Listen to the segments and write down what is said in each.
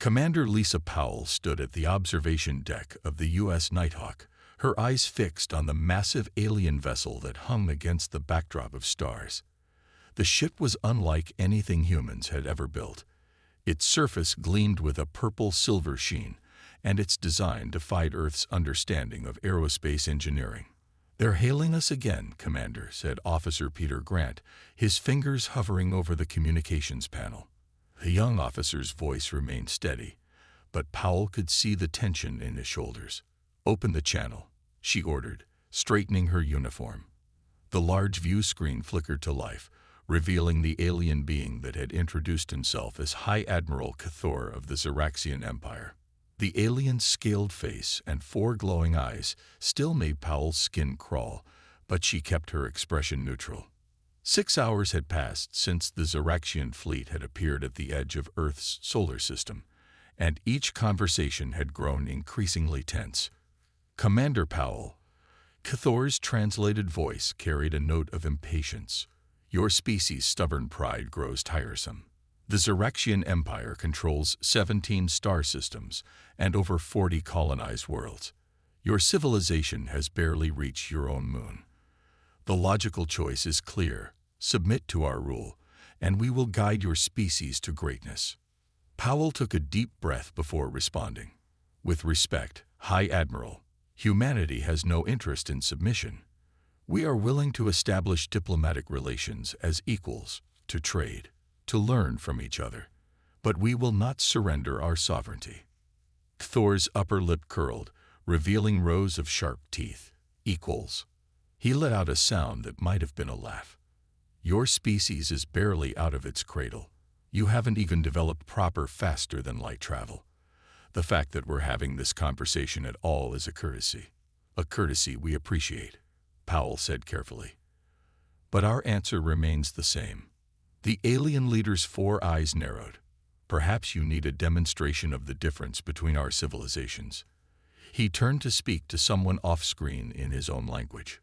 Commander Lisa Powell stood at the observation deck of the U.S. Nighthawk, her eyes fixed on the massive alien vessel that hung against the backdrop of stars. The ship was unlike anything humans had ever built. Its surface gleamed with a purple-silver sheen, and its design defied Earth's understanding of aerospace engineering. "They're hailing us again, Commander," said Officer Peter Grant, his fingers hovering over the communications panel. The young officer's voice remained steady, but Powell could see the tension in his shoulders. "Open the channel," she ordered, straightening her uniform. The large view screen flickered to life, revealing the alien being that had introduced himself as High Admiral Cathor of the Xeraxian Empire. The alien's scaled face and 4 glowing eyes still made Powell's skin crawl, but she kept her expression neutral. 6 hours had passed since the Xeraxian fleet had appeared at the edge of Earth's solar system, and each conversation had grown increasingly tense. "Commander Powell," Cathor's translated voice carried a note of impatience. "Your species' stubborn pride grows tiresome. The Xeraxian Empire controls 17 star systems and over 40 colonized worlds. Your civilization has barely reached your own moon. The logical choice is clear: submit to our rule, and we will guide your species to greatness." Powell took a deep breath before responding. "With respect, High Admiral, humanity has no interest in submission. We are willing to establish diplomatic relations as equals, to trade, to learn from each other, but we will not surrender our sovereignty." Thor's upper lip curled, revealing rows of sharp teeth. "Equals." He let out a sound that might have been a laugh. "Your species is barely out of its cradle. You haven't even developed proper faster-than-light travel. The fact that we're having this conversation at all is a courtesy. A courtesy we appreciate," Powell said carefully. "But our answer remains the same." The alien leader's 4 eyes narrowed. "Perhaps you need a demonstration of the difference between our civilizations." He turned to speak to someone off-screen in his own language.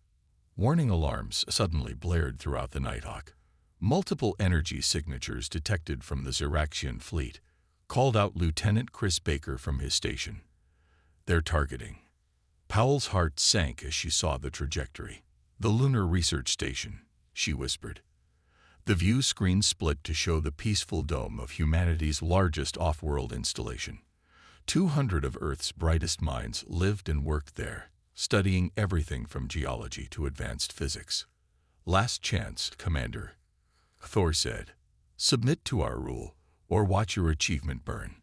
Warning alarms suddenly blared throughout the Nighthawk. Multiple energy signatures detected from the Xeraxian fleet called out Lieutenant Chris Baker from his station. "They're targeting." Powell's heart sank as she saw the trajectory. "The Lunar Research Station," she whispered. The view screen split to show the peaceful dome of humanity's largest off-world installation. 200 of Earth's brightest minds lived and worked there, studying everything from geology to advanced physics. "Last chance, Commander," Thor said. "Submit to our rule, or watch your achievement burn."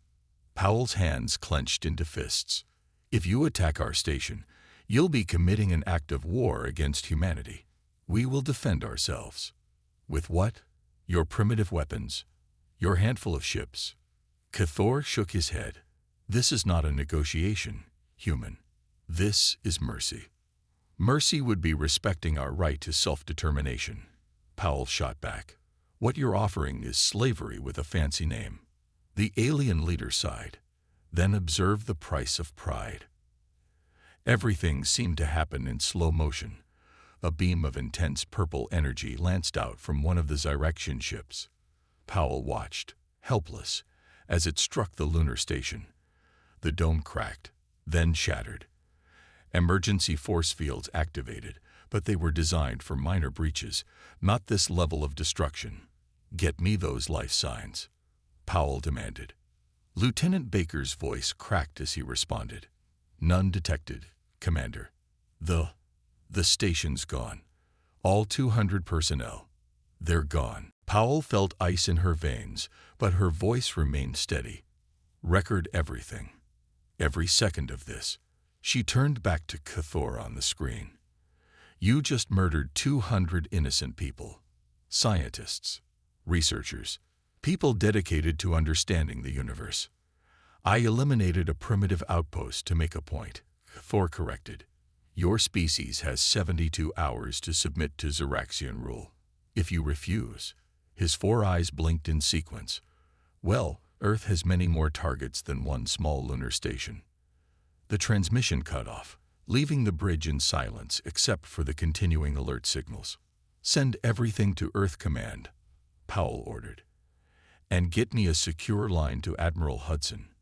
Powell's hands clenched into fists. "If you attack our station, you'll be committing an act of war against humanity. We will defend ourselves." "With what? Your primitive weapons? Your handful of ships?" Cathor shook his head. "This is not a negotiation, human. This is mercy." "Mercy would be respecting our right to self-determination," Powell shot back. "What you're offering is slavery with a fancy name." The alien leader sighed, then observed the price of pride. Everything seemed to happen in slow motion. A beam of intense purple energy lanced out from one of the Xeraxian ships. Powell watched, helpless, as it struck the lunar station. The dome cracked, then shattered. Emergency force fields activated, but they were designed for minor breaches, not this level of destruction. "Get me those life signs," Powell demanded. Lieutenant Baker's voice cracked as he responded. "None detected, Commander. The station's gone. All 200 personnel. They're gone." Powell felt ice in her veins, but her voice remained steady. "Record everything. Every second of this." She turned back to Cathor on the screen. "You just murdered 200 innocent people. Scientists, researchers, people dedicated to understanding the universe. I eliminated a primitive outpost to make a point," Thor corrected. "Your species has 72 hours to submit to Xeraxian rule. If you refuse," his 4 eyes blinked in sequence, "well, Earth has many more targets than one small lunar station." The transmission cut off, leaving the bridge in silence except for the continuing alert signals. "Send everything to Earth Command," Powell ordered. "And get me a secure line to Admiral Hudson.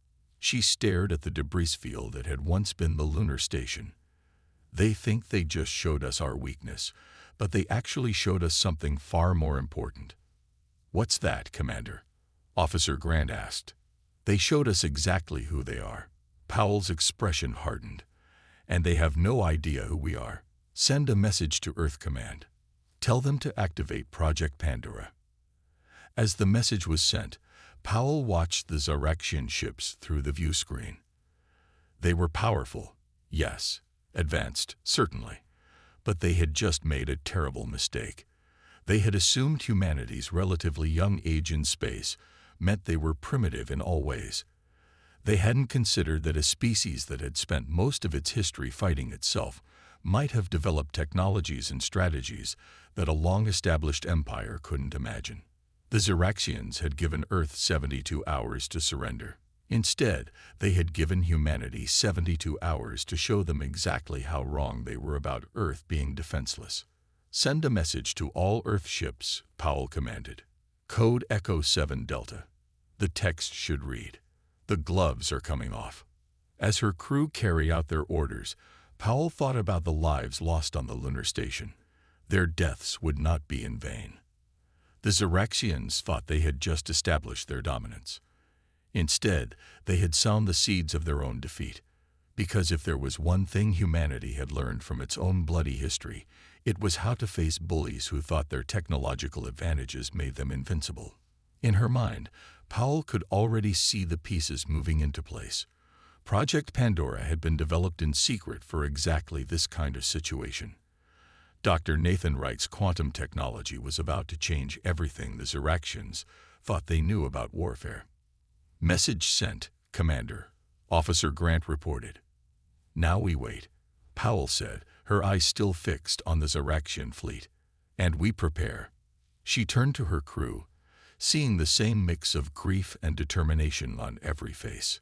She stared at the debris field that had once been the lunar station. They think they just showed us our weakness, but they actually showed us something far more important. What's that, Commander? Officer Grant asked. They showed us exactly who they are. Powell's expression hardened. And they have no idea who we are. Send a message to Earth Command. Tell them to activate Project Pandora. As the message was sent, Powell watched the Xeraxian ships through the view screen. They were powerful, yes, advanced, certainly, but they had just made a terrible mistake. They had assumed humanity's relatively young age in space meant they were primitive in all ways. They hadn't considered that a species that had spent most of its history fighting itself might have developed technologies and strategies that a long-established empire couldn't imagine. The Xeraxians had given Earth 72 hours to surrender. Instead, they had given humanity 72 hours to show them exactly how wrong they were about Earth being defenseless. Send a message to all Earth ships, Powell commanded. Code Echo 7 Delta. The text should read, "The gloves are coming off." As her crew carry out their orders, Powell thought about the lives lost on the lunar station. Their deaths would not be in vain. The Xeraxians thought they had just established their dominance. Instead, they had sown the seeds of their own defeat. Because if there was one thing humanity had learned from its own bloody history, it was how to face bullies who thought their technological advantages made them invincible. In her mind, Powell could already see the pieces moving into place. Project Pandora had been developed in secret for exactly this kind of situation. Dr. Nathan Wright's quantum technology was about to change everything the Xeraxians thought they knew about warfare. Message sent, Commander, Officer Grant reported. Now we wait, Powell said, her eyes still fixed on the Xeraxian fleet. And we prepare. She turned to her crew, seeing the same mix of grief and determination on every face.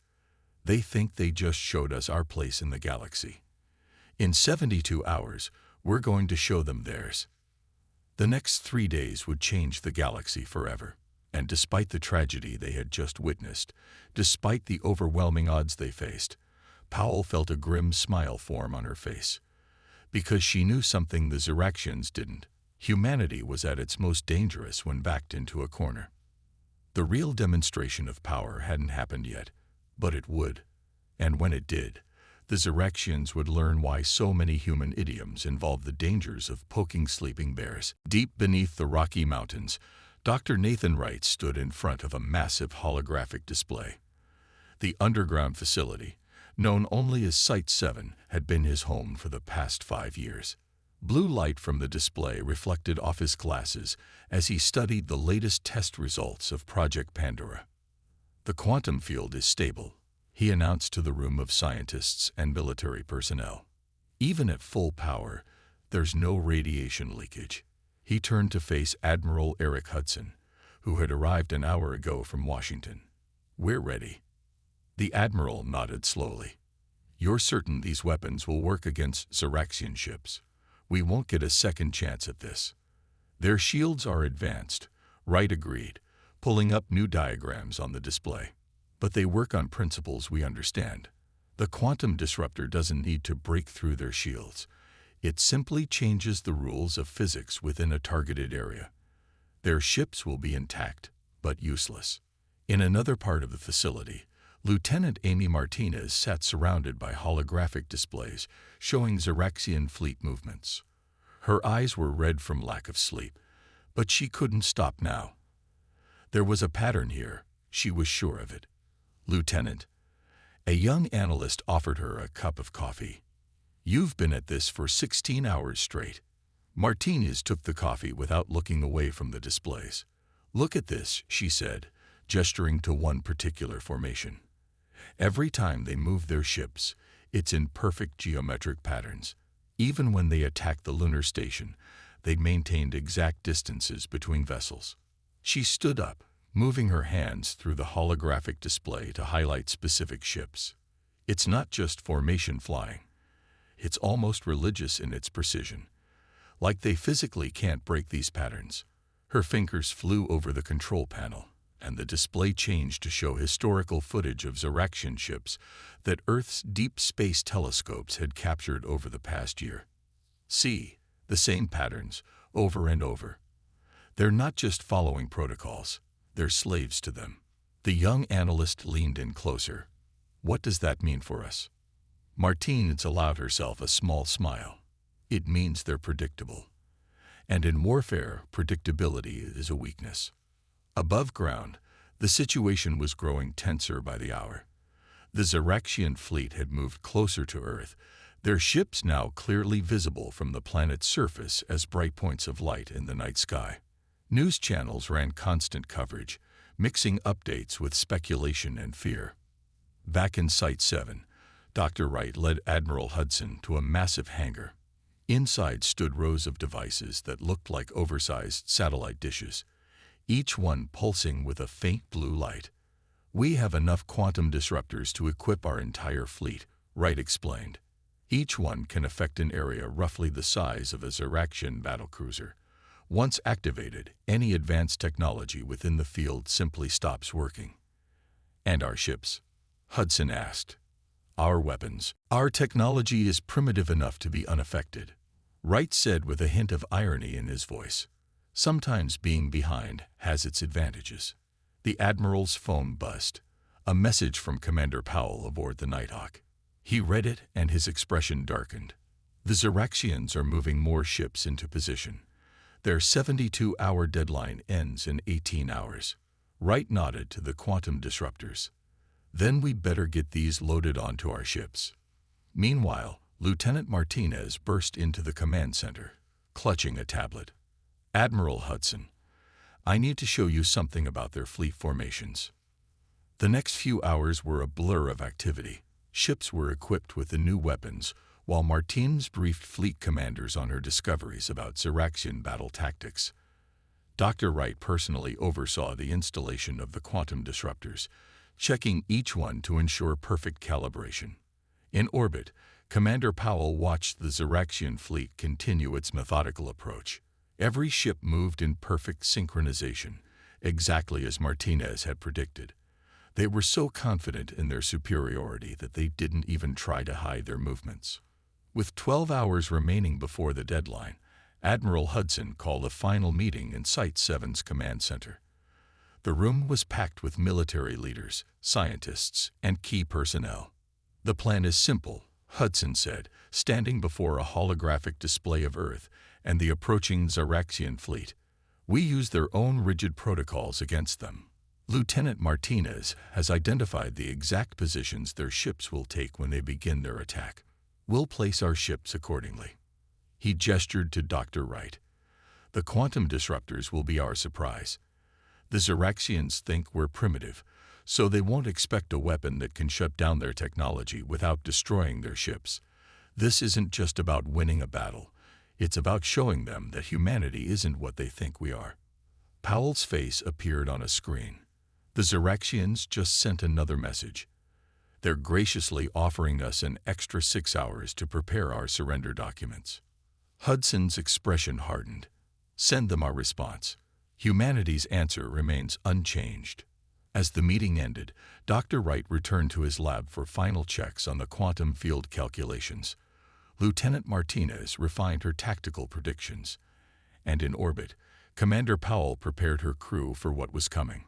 They think they just showed us our place in the galaxy. In 72 hours, we're going to show them theirs. The next 3 days would change the galaxy forever. And despite the tragedy they had just witnessed, despite the overwhelming odds they faced, Powell felt a grim smile form on her face. Because she knew something the Xeraxians didn't. Humanity was at its most dangerous when backed into a corner. The real demonstration of power hadn't happened yet, but it would. And when it did, the Xeraxians would learn why so many human idioms involve the dangers of poking sleeping bears. Deep beneath the Rocky Mountains, Dr. Nathan Wright stood in front of a massive holographic display. The underground facility, known only as Site 7, had been his home for the past 5 years. Blue light from the display reflected off his glasses as he studied the latest test results of Project Pandora. The quantum field is stable, he announced to the room of scientists and military personnel. Even at full power, there's no radiation leakage. He turned to face Admiral Eric Hudson, who had arrived an hour ago from Washington. We're ready. The Admiral nodded slowly. You're certain these weapons will work against Xeraxian ships? We won't get a second chance at this. Their shields are advanced, Wright agreed, pulling up new diagrams on the display. But they work on principles we understand. The quantum disruptor doesn't need to break through their shields. It simply changes the rules of physics within a targeted area. Their ships will be intact, but useless. In another part of the facility, Lieutenant Amy Martinez sat surrounded by holographic displays showing Xeraxian fleet movements. Her eyes were red from lack of sleep, but she couldn't stop now. There was a pattern here, she was sure of it. Lieutenant, a young analyst offered her a cup of coffee. You've been at this for 16 hours straight. Martinez took the coffee without looking away from the displays. Look at this, she said, gesturing to one particular formation. Every time they move their ships, it's in perfect geometric patterns. Even when they attacked the lunar station, they maintained exact distances between vessels. She stood up, moving her hands through the holographic display to highlight specific ships. It's not just formation flying. It's almost religious in its precision. Like they physically can't break these patterns. Her fingers flew over the control panel. and the display changed to show historical footage of Xeraxian ships that Earth's deep space telescopes had captured over the past year. See, the same patterns, over and over. They're not just following protocols, they're slaves to them. The young analyst leaned in closer. What does that mean for us? Martinez allowed herself a small smile. It means they're predictable. And in warfare, predictability is a weakness. Above ground, the situation was growing tenser by the hour. The Xeraxian fleet had moved closer to Earth, their ships now clearly visible from the planet's surface as bright points of light in the night sky. News channels ran constant coverage, mixing updates with speculation and fear. Back in Site 7, Dr. Wright led Admiral Hudson to a massive hangar. Inside stood rows of devices that looked like oversized satellite dishes, each one pulsing with a faint blue light. "We have enough quantum disruptors to equip our entire fleet," Wright explained. "Each one can affect an area roughly the size of a Xeraxian battlecruiser. Once activated, any advanced technology within the field simply stops working." "And our ships?" Hudson asked. "Our weapons. Our technology is primitive enough to be unaffected," Wright said with a hint of irony in his voice. "Sometimes being behind has its advantages." The Admiral's phone buzzed. A message from Commander Powell aboard the Nighthawk. He read it and his expression darkened. "The Xeraxians are moving more ships into position. Their 72-hour deadline ends in 18 hours. Wright nodded to the quantum disruptors. "Then we better get these loaded onto our ships." Meanwhile, Lieutenant Martinez burst into the command center, clutching a tablet. "Admiral Hudson, I need to show you something about their fleet formations." The next few hours were a blur of activity. Ships were equipped with the new weapons, while Martinez briefed fleet commanders on her discoveries about Xeraxian battle tactics. Dr. Wright personally oversaw the installation of the quantum disruptors, checking each one to ensure perfect calibration. In orbit, Commander Powell watched the Xeraxian fleet continue its methodical approach. Every ship moved in perfect synchronization, exactly as Martinez had predicted. They were so confident in their superiority that they didn't even try to hide their movements. With 12 hours remaining before the deadline, Admiral Hudson called a final meeting in Site 7's command center. The room was packed with military leaders, scientists, and key personnel. "The plan is simple," Hudson said, standing before a holographic display of Earth and the approaching Xeraxian fleet. "We use their own rigid protocols against them. Lieutenant Martinez has identified the exact positions their ships will take when they begin their attack. We'll place our ships accordingly." He gestured to Dr. Wright. "The quantum disruptors will be our surprise. The Xeraxians think we're primitive, so they won't expect a weapon that can shut down their technology without destroying their ships. This isn't just about winning a battle. It's about showing them that humanity isn't what they think we are." Powell's face appeared on a screen. "The Xeraxians just sent another message. They're graciously offering us an extra 6 hours to prepare our surrender documents." Hudson's expression hardened. "Send them our response. Humanity's answer remains unchanged." As the meeting ended, Dr. Wright returned to his lab for final checks on the quantum field calculations. Lieutenant Martinez refined her tactical predictions. And in orbit, Commander Powell prepared her crew for what was coming.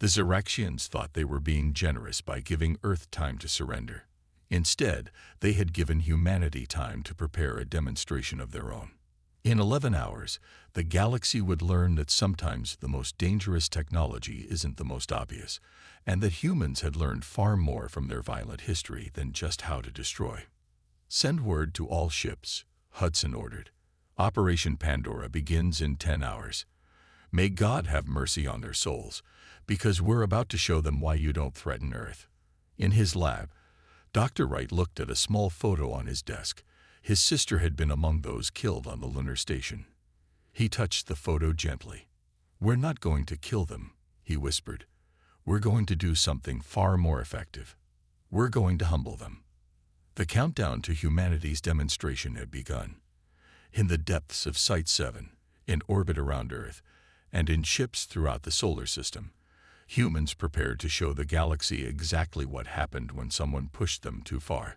The Xeraxians thought they were being generous by giving Earth time to surrender. Instead, they had given humanity time to prepare a demonstration of their own. In 11 hours, the galaxy would learn that sometimes the most dangerous technology isn't the most obvious, and that humans had learned far more from their violent history than just how to destroy. "Send word to all ships," Hudson ordered. "Operation Pandora begins in 10 hours. May God have mercy on their souls, because we're about to show them why you don't threaten Earth." In his lab, Dr. Wright looked at a small photo on his desk. His sister had been among those killed on the lunar station. He touched the photo gently. "We're not going to kill them," he whispered. "We're going to do something far more effective. We're going to humble them." The countdown to humanity's demonstration had begun. In the depths of Site 7, in orbit around Earth, and in ships throughout the solar system, Humans prepared to show the galaxy exactly what happened when someone pushed them too far.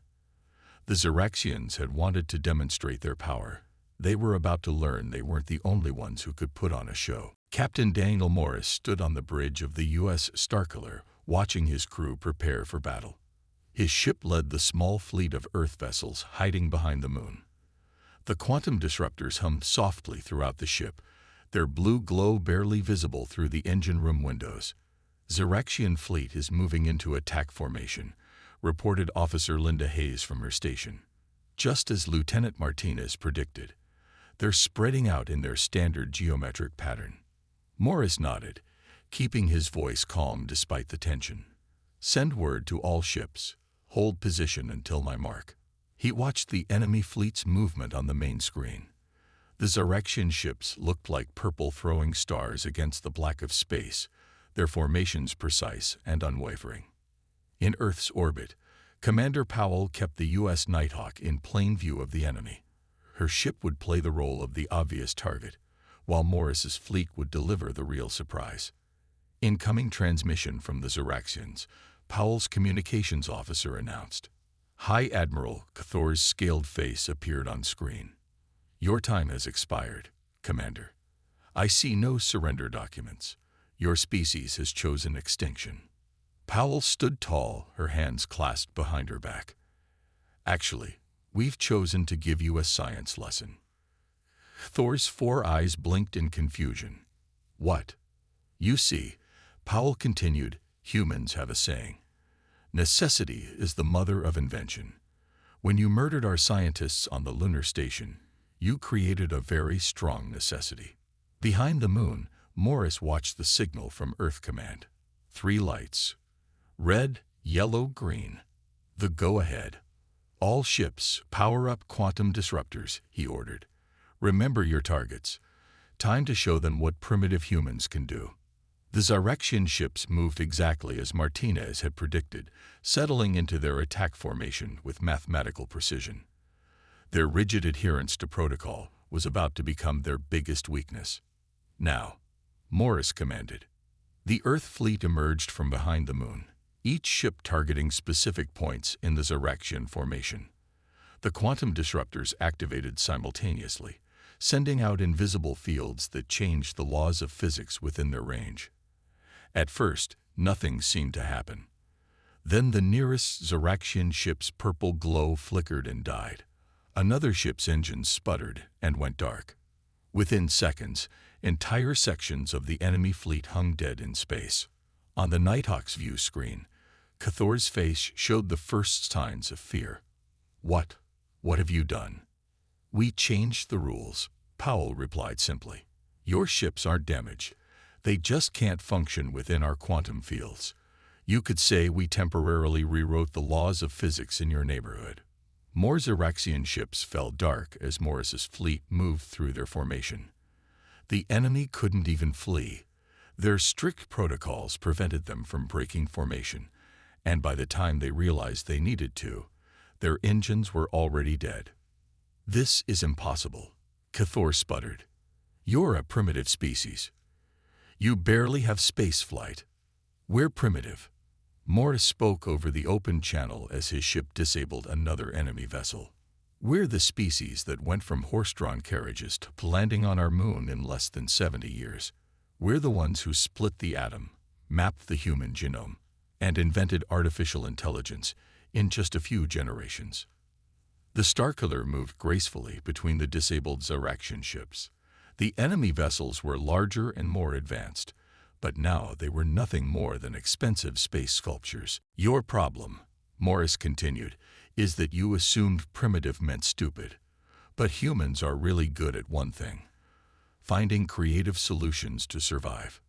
The Xeraxians had wanted to demonstrate their power. They were about to learn they weren't the only ones who could put on a show. Captain Daniel Morris stood on the bridge of the U.S. Starkiller, watching his crew prepare for battle. His ship led the small fleet of Earth vessels hiding behind the moon. The quantum disruptors hummed softly throughout the ship, their blue glow barely visible through the engine room windows. Xeraxian fleet is moving into attack formation, reported Officer Linda Hayes from her station. Just as Lieutenant Martinez predicted, they're spreading out in their standard geometric pattern. Morris nodded, keeping his voice calm despite the tension. Send word to all ships. Hold position until my mark. He watched the enemy fleet's movement on the main screen. The Xeraxian ships looked like purple throwing stars against the black of space, their formations precise and unwavering. In Earth's orbit, Commander Powell kept the U.S. Nighthawk in plain view of the enemy. Her ship would play the role of the obvious target, while Morris's fleet would deliver the real surprise. Incoming transmission from the Xeraxians, Powell's communications officer announced. High Admiral Cathor's scaled face appeared on screen. Your time has expired, Commander. I see no surrender documents. Your species has chosen extinction. Powell stood tall, her hands clasped behind her back. Actually, we've chosen to give you a science lesson. Thor's 4 eyes blinked in confusion. What? You see, Powell continued, humans have a saying. Necessity is the mother of invention. When you murdered our scientists on the lunar station, you created a very strong necessity. Behind the moon, Morris watched the signal from Earth Command. 3 lights. Red, yellow, green. The go-ahead. All ships, power up quantum disruptors, he ordered. Remember your targets. Time to show them what primitive humans can do. The Xeraxian ships moved exactly as Martinez had predicted, settling into their attack formation with mathematical precision. Their rigid adherence to protocol was about to become their biggest weakness. Now, Morris commanded. The Earth fleet emerged from behind the moon, each ship targeting specific points in the Xeraxian formation. The quantum disruptors activated simultaneously, sending out invisible fields that changed the laws of physics within their range. At first, nothing seemed to happen. Then the nearest Xeraxian ship's purple glow flickered and died. Another ship's engines sputtered and went dark. Within seconds, entire sections of the enemy fleet hung dead in space. On the Nighthawk's view screen, Cathor's face showed the first signs of fear. What? What have you done? We changed the rules, Powell replied simply. Your ships aren't damaged. They just can't function within our quantum fields. You could say we temporarily rewrote the laws of physics in your neighborhood. More Xeraxian ships fell dark as Morris's fleet moved through their formation. The enemy couldn't even flee. Their strict protocols prevented them from breaking formation, and by the time they realized they needed to, their engines were already dead. This is impossible, Cathor sputtered. You're a primitive species. You barely have space flight. We're primitive. Morris spoke over the open channel as his ship disabled another enemy vessel. We're the species that went from horse-drawn carriages to landing on our moon in less than 70 years. We're the ones who split the atom, mapped the human genome, and invented artificial intelligence in just a few generations. The Starkiller moved gracefully between the disabled Xeraxian ships. The enemy vessels were larger and more advanced, but now they were nothing more than expensive space sculptures. Your problem, Morris continued, is that you assumed primitive meant stupid. But humans are really good at one thing: finding creative solutions to survive.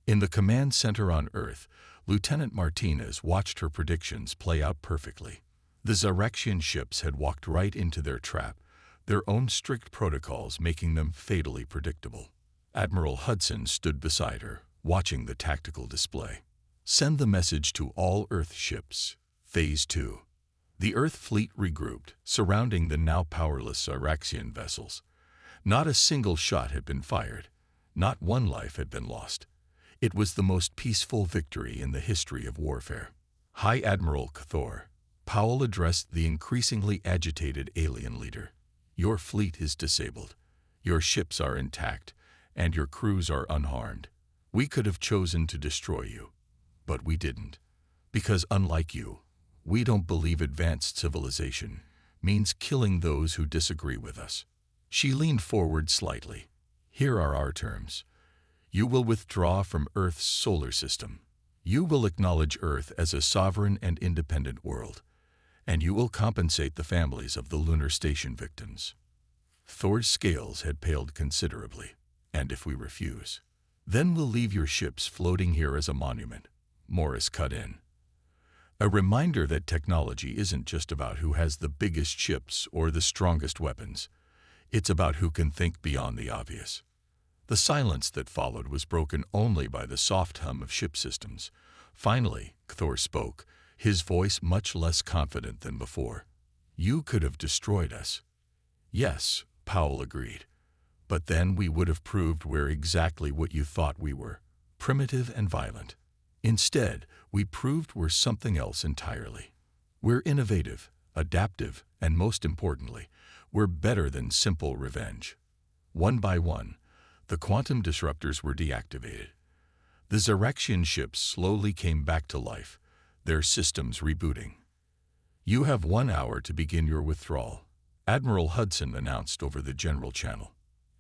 In the command center on Earth, Lieutenant Martinez watched her predictions play out perfectly. The Xeraxian ships had walked right into their trap, their own strict protocols making them fatally predictable. Admiral Hudson stood beside her, watching the tactical display. Send the message to all Earth ships. Phase 2. The Earth fleet regrouped, surrounding the now powerless Xeraxian vessels. Not a single shot had been fired. Not one life had been lost. It was the most peaceful victory in the history of warfare. High Admiral Cathor, Powell addressed the increasingly agitated alien leader. Your fleet is disabled. Your ships are intact, and your crews are unharmed. We could have chosen to destroy you, but we didn't. Because unlike you, we don't believe advanced civilization means killing those who disagree with us. She leaned forward slightly. Here are our terms. You will withdraw from Earth's solar system. You will acknowledge Earth as a sovereign and independent world, and you will compensate the families of the lunar station victims. Thor's scales had paled considerably. And if we refuse, then we'll leave your ships floating here as a monument. Morris cut in. A reminder that technology isn't just about who has the biggest ships or the strongest weapons. It's about who can think beyond the obvious. The silence that followed was broken only by the soft hum of ship systems. Finally, Thor spoke, his voice much less confident than before. You could have destroyed us. Yes, Powell agreed. But then we would have proved we're exactly what you thought we were, primitive and violent. Instead, we proved we're something else entirely. We're innovative, adaptive, and most importantly, we're better than simple revenge. One by one, the quantum disruptors were deactivated. The Xeraxian ships slowly came back to life, their systems rebooting. You have 1 hour to begin your withdrawal, Admiral Hudson announced over the general channel.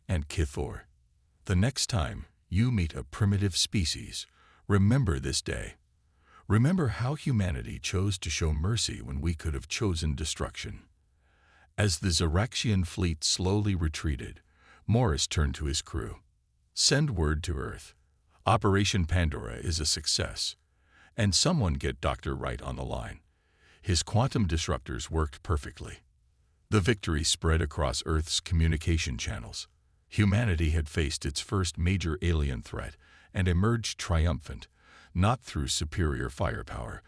And Kithor, the next time you meet a primitive species, remember this day. Remember how humanity chose to show mercy when we could have chosen destruction. As the Xeraxian fleet slowly retreated, Morris turned to his crew. Send word to Earth. Operation Pandora is a success. And someone get Dr. Wright on the line. His quantum disruptors worked perfectly. The victory spread across Earth's communication channels. Humanity had faced its first major alien threat and emerged triumphant, not through superior firepower,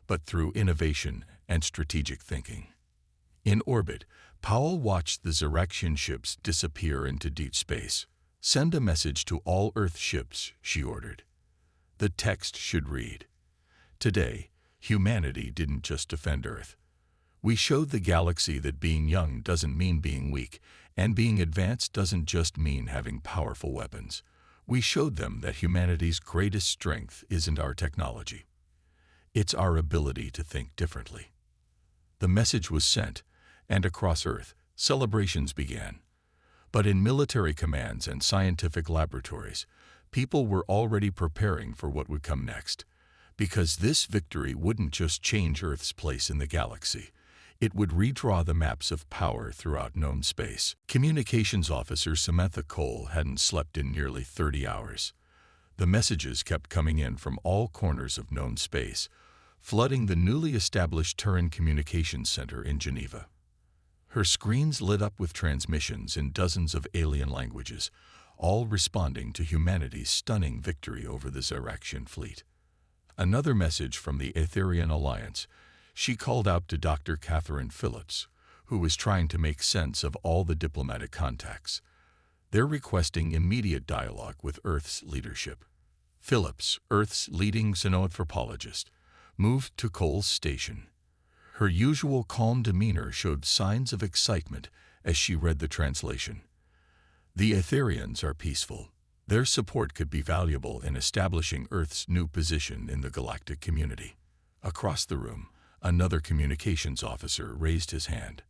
but through innovation and strategic thinking. In orbit, Powell watched the Xeraxian ships disappear into deep space. Send a message to all Earth ships, she ordered. The text should read, Today, humanity didn't just defend Earth. We showed the galaxy that being young doesn't mean being weak, and being advanced doesn't just mean having powerful weapons. We showed them that humanity's greatest strength isn't our technology. It's our ability to think differently. The message was sent, and across Earth, celebrations began. But in military commands and scientific laboratories, people were already preparing for what would come next. Because this victory wouldn't just change Earth's place in the galaxy. It would redraw the maps of power throughout known space. Communications officer Samantha Cole hadn't slept in nearly 30 hours. The messages kept coming in from all corners of known space, flooding the newly established Turin Communications Center in Geneva. Her screens lit up with transmissions in dozens of alien languages, all responding to humanity's stunning victory over the Xeraxian fleet. Another message from the Aetherian Alliance. She called out to Dr. Catherine Phillips, who was trying to make sense of all the diplomatic contacts. They're requesting immediate dialogue with Earth's leadership. Phillips, Earth's leading xenoanthropologist, moved to Cole's station. Her usual calm demeanor showed signs of excitement as she read the translation. The Aetherians are peaceful. Their support could be valuable in establishing Earth's new position in the galactic community. Across the room, another communications officer raised his hand.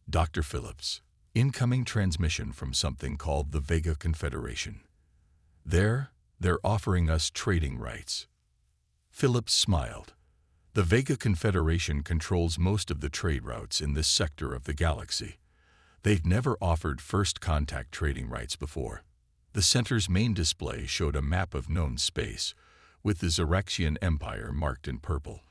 Dr. Phillips, incoming transmission from something called the Vega Confederation. They're offering us trading rights. Phillips smiled. The Vega Confederation controls most of the trade routes in this sector of the galaxy. They've never offered first contact trading rights before. The center's main display showed a map of known space, with the Xeraxian Empire marked in purple.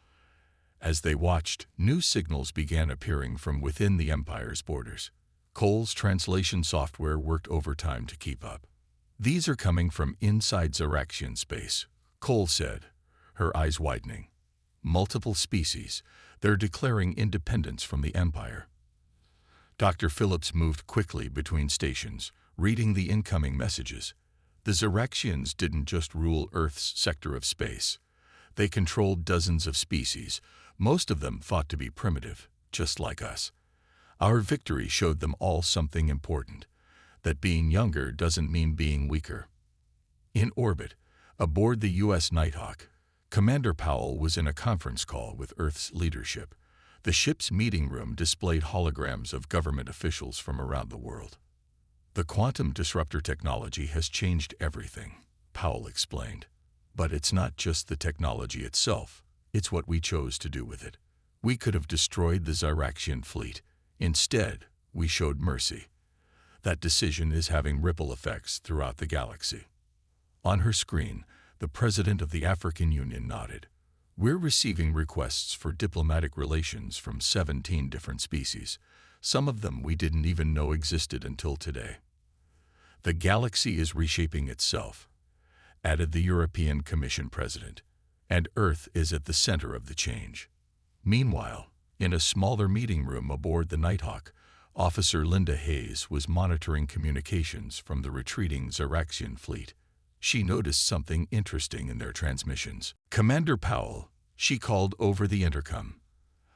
As they watched, new signals began appearing from within the Empire's borders. Cole's translation software worked overtime to keep up. These are coming from inside Xeraxian space, Cole said, her eyes widening. Multiple species, they're declaring independence from the Empire. Dr. Phillips moved quickly between stations, reading the incoming messages. The Xeraxians didn't just rule Earth's sector of space. They controlled dozens of species, most of them thought to be primitive, just like us. Our victory showed them all something important, that being younger doesn't mean being weaker. In orbit, aboard the U.S. Nighthawk, Commander Powell was in a conference call with Earth's leadership. The ship's meeting room displayed holograms of government officials from around the world. The quantum disruptor technology has changed everything, Powell explained. But it's not just the technology itself, it's what we chose to do with it. We could have destroyed the Xeraxian fleet. Instead, we showed mercy. That decision is having ripple effects throughout the galaxy. On her screen, the president of the African Union nodded. We're receiving requests for diplomatic relations from 17 different species. Some of them we didn't even know existed until today. The galaxy is reshaping itself, added the European Commission president, and Earth is at the center of the change. Meanwhile, in a smaller meeting room aboard the Nighthawk, Officer Linda Hayes was monitoring communications from the retreating Xeraxian fleet. She noticed something interesting in their transmissions. "Commander Powell," she called over the intercom.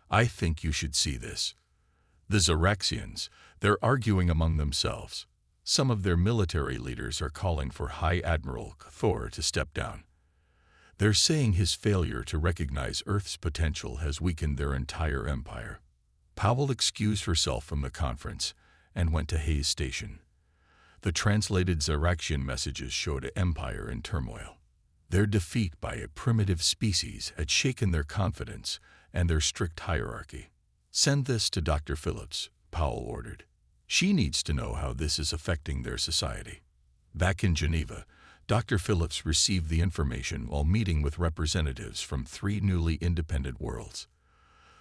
"I think you should see this. The Xeraxians, they're arguing among themselves. Some of their military leaders are calling for High Admiral Thor to step down. They're saying his failure to recognize Earth's potential has weakened their entire empire." Powell excused herself from the conference and went to Hayes Station. The translated Xeraxian messages showed an empire in turmoil. Their defeat by a primitive species had shaken their confidence and their strict hierarchy. "Send this to Dr. Phillips," Powell ordered. "She needs to know how this is affecting their society." Back in Geneva, Dr. Phillips received the information while meeting with representatives from 3 newly independent worlds.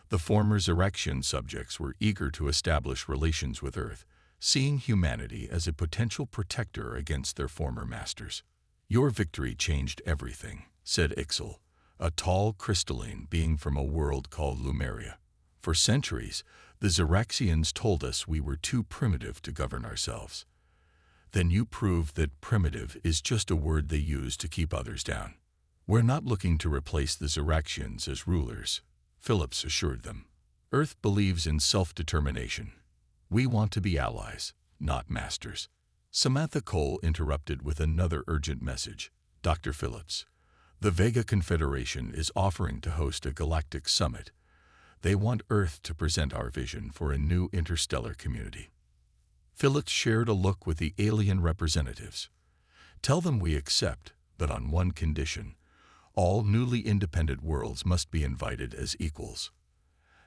The former Xeraxian subjects were eager to establish relations with Earth, seeing humanity as a potential protector against their former masters. "Your victory changed everything," said Ixel, a tall crystalline being from a world called Lumeria. "For centuries, the Xeraxians told us we were too primitive to govern ourselves. Then you proved that primitive is just a word they use to keep others down. We're not looking to replace the Xeraxians as rulers," Phillips assured them. "Earth believes in self-determination. We want to be allies, not masters." Samantha Cole interrupted with another urgent message. "Dr. Phillips, the Vega Confederation is offering to host a galactic summit. They want Earth to present our vision for a new interstellar community." Phillips shared a look with the alien representatives. "Tell them we accept, but on one condition. All newly independent worlds must be invited as equals."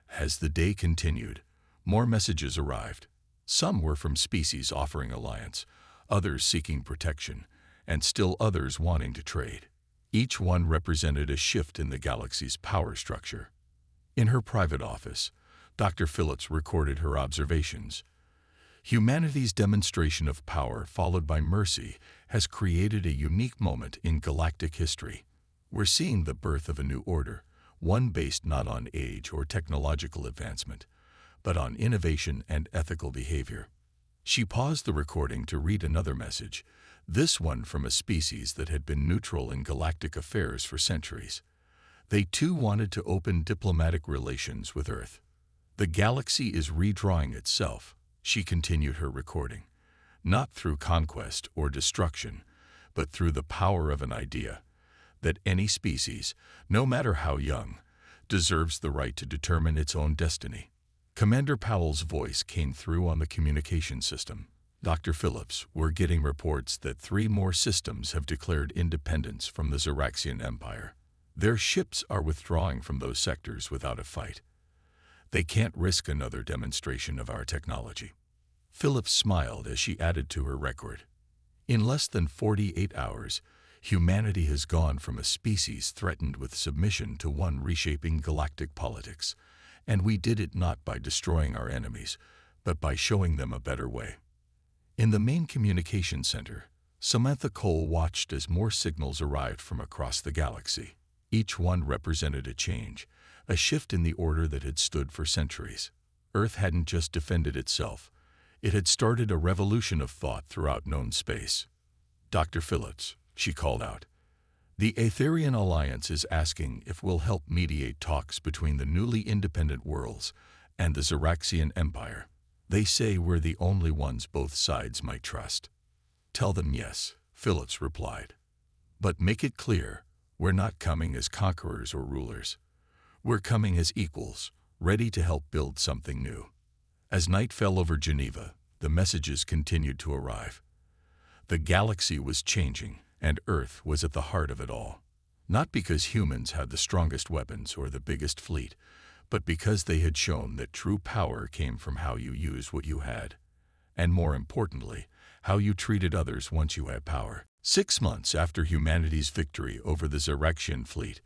As the day continued, more messages arrived. Some were from species offering alliance, others seeking protection, and still others wanting to trade. Each one represented a shift in the galaxy's power structure. In her private office, Dr. Phillips recorded her observations. Humanity's demonstration of power, followed by mercy, has created a unique moment in galactic history. We're seeing the birth of a new order, one based not on age or technological advancement, but on innovation and ethical behavior. She paused the recording to read another message, this one from a species that had been neutral in galactic affairs for centuries. They too wanted to open diplomatic relations with Earth. "The galaxy is redrawing itself," she continued her recording, "not through conquest or destruction, but through the power of an idea, that any species, no matter how young, deserves the right to determine its own destiny." Commander Powell's voice came through on the communication system. "Dr. Phillips, we're getting reports that 3 more systems have declared independence from the Xeraxian Empire. Their ships are withdrawing from those sectors without a fight. They can't risk another demonstration of our technology." Phillips smiled as she added to her record. "In less than 48 hours, humanity has gone from a species threatened with submission to one reshaping galactic politics, and we did it not by destroying our enemies, but by showing them a better way." In the main communication center, Samantha Cole watched as more signals arrived from across the galaxy. Each one represented a change, a shift in the order that had stood for centuries. Earth hadn't just defended itself, it had started a revolution of thought throughout known space. Dr. Phillips, she called out. The Aetherian Alliance is asking if we'll help mediate talks between the newly independent worlds and the Xeraxian Empire. They say we're the only ones both sides might trust. Tell them yes, Phillips replied. But make it clear, we're not coming as conquerors or rulers. We're coming as equals, ready to help build something new. As night fell over Geneva, the messages continued to arrive. The galaxy was changing, and Earth was at the heart of it all. Not because humans had the strongest weapons or the biggest fleet, but because they had shown that true power came from how you used what you had. And more importantly, how you treated others once you had power. 6 months after humanity's victory over the Xeraxian fleet,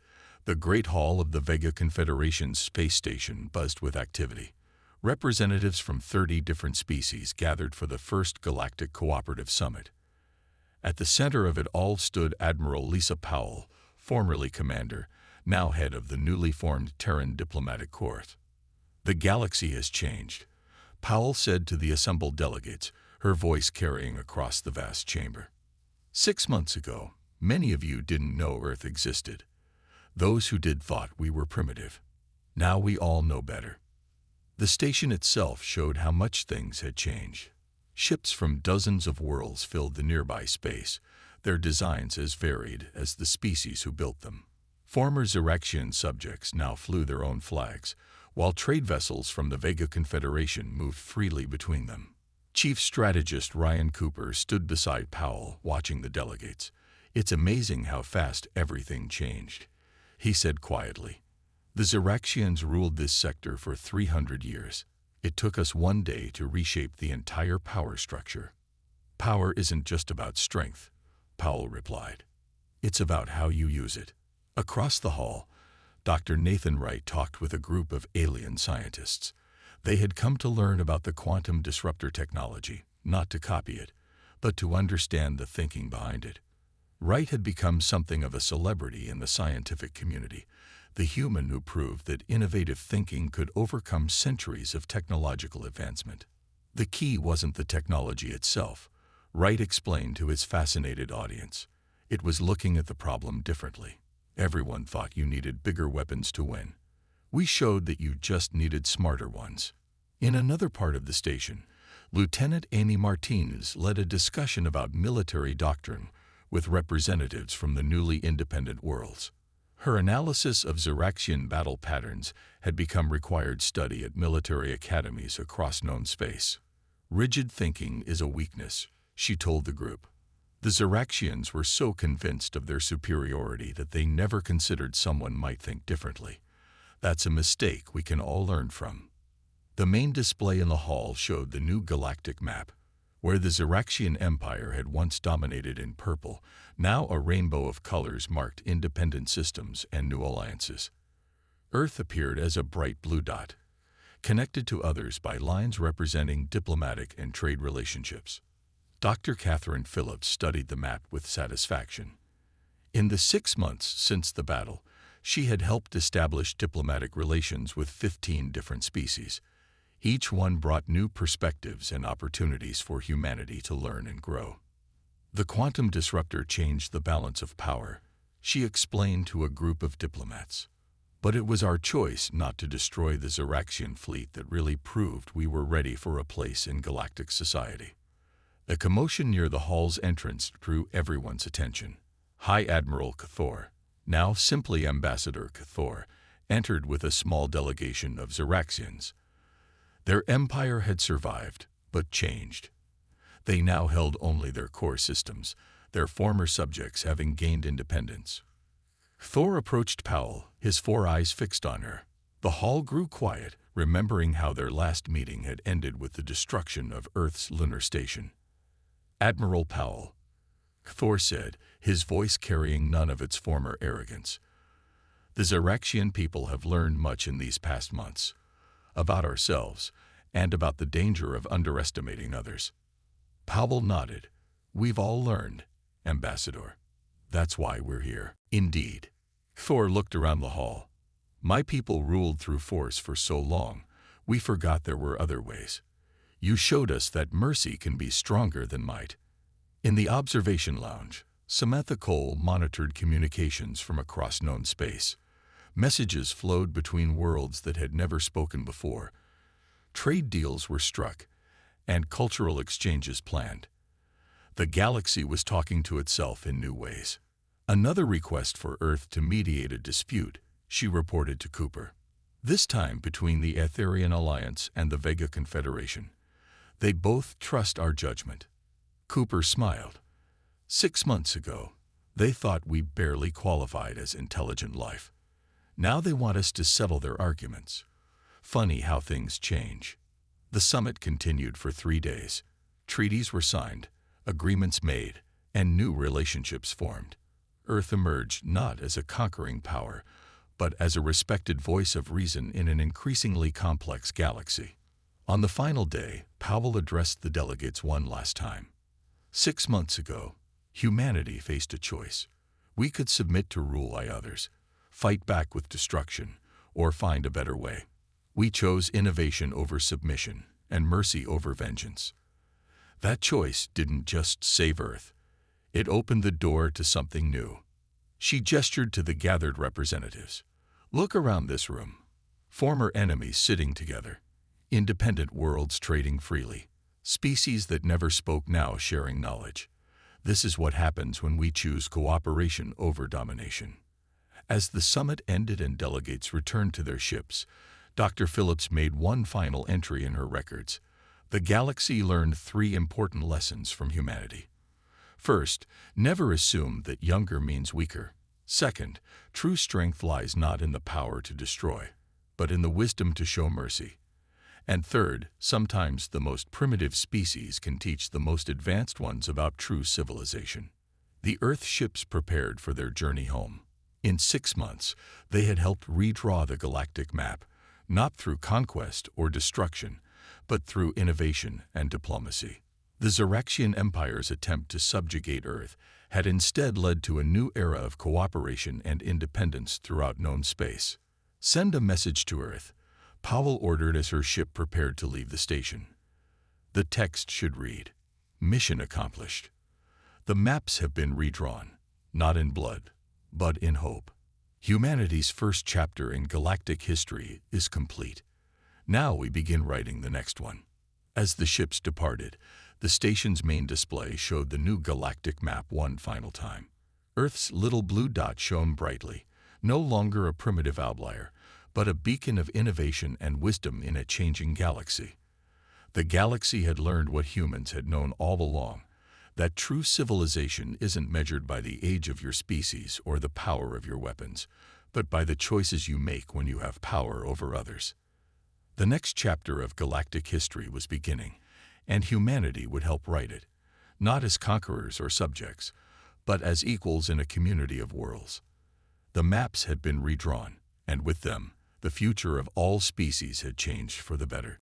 the Great Hall of the Vega Confederation's space station buzzed with activity. Representatives from 30 different species gathered for the first Galactic Cooperative Summit. At the center of it all stood Admiral Lisa Powell, formerly commander, now head of the newly formed Terran Diplomatic Corps. The galaxy has changed, Powell said to the assembled delegates, her voice carrying across the vast chamber. 6 months ago, many of you didn't know Earth existed. Those who did thought we were primitive. Now we all know better. The station itself showed how much things had changed. Ships from dozens of worlds filled the nearby space, their designs as varied as the species who built them. Former Xeraxian subjects now flew their own flags, while trade vessels from the Vega Confederation moved freely between them. Chief Strategist Ryan Cooper stood beside Powell, watching the delegates. It's amazing how fast everything changed, he said quietly. The Xeraxians ruled this sector for 300 years. It took us one day to reshape the entire power structure. Power isn't just about strength, Powell replied. It's about how you use it. Across the hall, Dr. Nathan Wright talked with a group of alien scientists. They had come to learn about the quantum disruptor technology, not to copy it, but to understand the thinking behind it. Wright had become something of a celebrity in the scientific community, the human who proved that innovative thinking could overcome centuries of technological advancement. The key wasn't the technology itself, Wright explained to his fascinated audience. It was looking at the problem differently. Everyone thought you needed bigger weapons to win. We showed that you just needed smarter ones. In another part of the station, Lieutenant Amy Martinez led a discussion about military doctrine with representatives from the newly independent worlds. Her analysis of Xeraxian battle patterns had become required study at military academies across known space. Rigid thinking is a weakness, she told the group. The Xeraxians were so convinced of their superiority that they never considered someone might think differently. That's a mistake we can all learn from. The main display in the hall showed the new galactic map. Where the Xeraxian Empire had once dominated in purple, now a rainbow of colors marked independent systems and new alliances. Earth appeared as a bright blue dot, connected to others by lines representing diplomatic and trade relationships. Dr. Catherine Phillips studied the map with satisfaction. In the 6 months since the battle, she had helped establish diplomatic relations with 15 different species. Each one brought new perspectives and opportunities for humanity to learn and grow. The quantum disruptor changed the balance of power, she explained to a group of diplomats. But it was our choice not to destroy the Xeraxian fleet that really proved we were ready for a place in galactic society. A commotion near the hall's entrance drew everyone's attention. High Admiral Cathor, now simply Ambassador Cathor, entered with a small delegation of Xeraxians. Their empire had survived, but changed. They now held only their core systems, their former subjects having gained independence. Thor approached Powell, his 4 eyes fixed on her. The hall grew quiet, remembering how their last meeting had ended with the destruction of Earth's lunar station. Admiral Powell, Thor said, his voice carrying none of its former arrogance. The Xeraxian people have learned much in these past months. About ourselves, and about the danger of underestimating others. Powell nodded. We've all learned, Ambassador. That's why we're here. Indeed. Thor looked around the hall. My people ruled through force for so long, we forgot there were other ways. You showed us that mercy can be stronger than might. In the observation lounge, Samantha Cole monitored communications from across known space. Messages flowed between worlds that had never spoken before. Trade deals were struck, and cultural exchanges planned. The galaxy was talking to itself in new ways. Another request for Earth to mediate a dispute, she reported to Cooper. This time between the Aetherian Alliance and the Vega Confederation. They both trust our judgment. Cooper smiled. 6 months ago, they thought we barely qualified as intelligent life. Now they want us to settle their arguments. Funny how things change. The summit continued for 3 days. Treaties were signed, agreements made, and new relationships formed. Earth emerged not as a conquering power, but as a respected voice of reason in an increasingly complex galaxy. On the final day, Powell addressed the delegates one last time. 6 months ago, humanity faced a choice. We could submit to rule by others, fight back with destruction, or find a better way. We chose innovation over submission and mercy over vengeance. That choice didn't just save Earth. It opened the door to something new. She gestured to the gathered representatives. Look around this room. Former enemies sitting together. Independent worlds trading freely. Species that never spoke now sharing knowledge. This is what happens when we choose cooperation over domination. As the summit ended and delegates returned to their ships, Dr. Phillips made one final entry in her records. The galaxy learned 3 important lessons from humanity. First, never assume that younger means weaker. Second, true strength lies not in the power to destroy, but in the wisdom to show mercy. And third, sometimes the most primitive species can teach the most advanced ones about true civilization. The Earth ships prepared for their journey home. In 6 months, they had helped redraw the galactic map, not through conquest or destruction, but through innovation and diplomacy. The Xeraxian Empire's attempt to subjugate Earth had instead led to a new era of cooperation and independence throughout known space. Send a message to Earth, Powell ordered as her ship prepared to leave the station. The text should read, Mission accomplished. The maps have been redrawn, not in blood, but in hope. Humanity's first chapter in galactic history is complete. Now we begin writing the next one. As the ships departed, the station's main display showed the new galactic map one final time. Earth's little blue dot shone brightly, no longer a primitive outlier, but a beacon of innovation and wisdom in a changing galaxy. The galaxy had learned what humans had known all along, that true civilization isn't measured by the age of your species or the power of your weapons, but by the choices you make when you have power over others. The next chapter of galactic history was beginning, and humanity would help write it, not as conquerors or subjects, but as equals in a community of worlds. The maps had been redrawn, and with them, the future of all species had changed for the better.